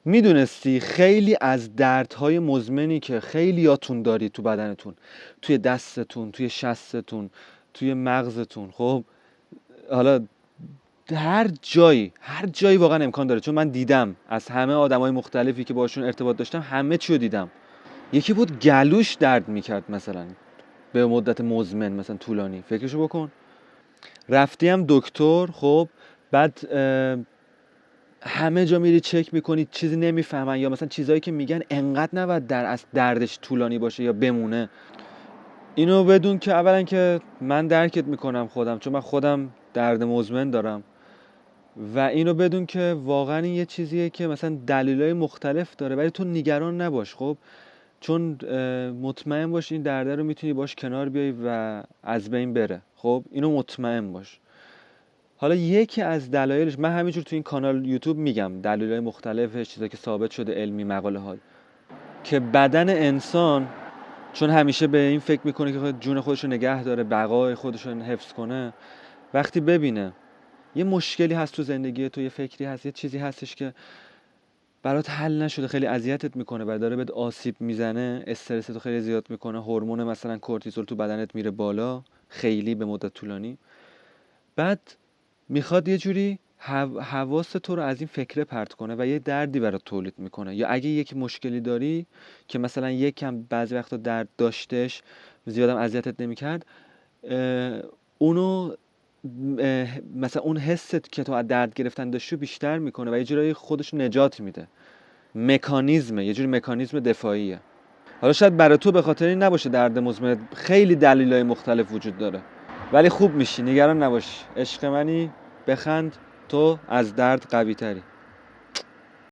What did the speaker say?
میدونستی خیلی از دردهای مزمنی که خیلیاتون داری تو بدنتون، توی دستتون، توی شستتون، توی مغزتون، خب حالا هر جایی واقعا امکان داره، چون من دیدم از همه آدمای مختلفی که باشون ارتباط داشتم همه چی رو دیدم. یکی بود گلوش درد میکرد مثلا به مدت مزمن، مثلا طولانی. فکرشو بکن، رفتی هم دکتر، خب بعد همه جا میری چک میکنی چیزی نمیفهمن، یا مثلا چیزایی که میگن انقدر نباید از دردش طولانی باشه یا بمونه. اینو بدون که اولا که من درکت میکنم خودم، چون من خودم درد مزمن دارم، و اینو بدون که واقعا این یه چیزیه که مثلا دلایل مختلف داره، ولی تو نگران نباش، خب چون مطمئن باش این درد رو میتونی باش کنار بیای و از بین بره. خب اینو مطمئن باش. حالا یکی از دلایلش، من همینجور تو این کانال یوتیوب میگم دلایل مختلفش، چیزایی که ثابت شده علمی، مقاله ها، که بدن انسان چون همیشه به این فکر میکنه که جون خودش رو نگه داره، بقای خودش رو حفظ کنه، وقتی ببینه یه مشکلی هست تو زندگی تو، یه فکری هست، یه چیزی هستش که برات حل نشده، خیلی اذیتت میکنه و داره بهت آسیب میزنه، استرس تو خیلی زیاد میکنه، هورمون مثلا کورتیزول تو بدنت میره بالا خیلی به مدت طولانی، بعد میخواد یه جوری حواس تو رو از این فکره پرت کنه و یه دردی برات تولید میکنه. یا اگه یک مشکلی داری که مثلا یکم بعضی وقتا درد داشتش، زیادم اذیتت نمیکرد، اونو مثلا اون حست که تو از درد گرفتن داشتی بیشتر میکنه و یه جورایی خودش نجات میده. مکانیزمه، یه جوری مکانیزم دفاعیه. حالا شاید برای تو به خاطر این نباشه درد مزمن، خیلی دلایل مختلف وجود داره، ولی خوب میشی، نگران نباش. عشق منی، بخند، تو از درد قوی تری.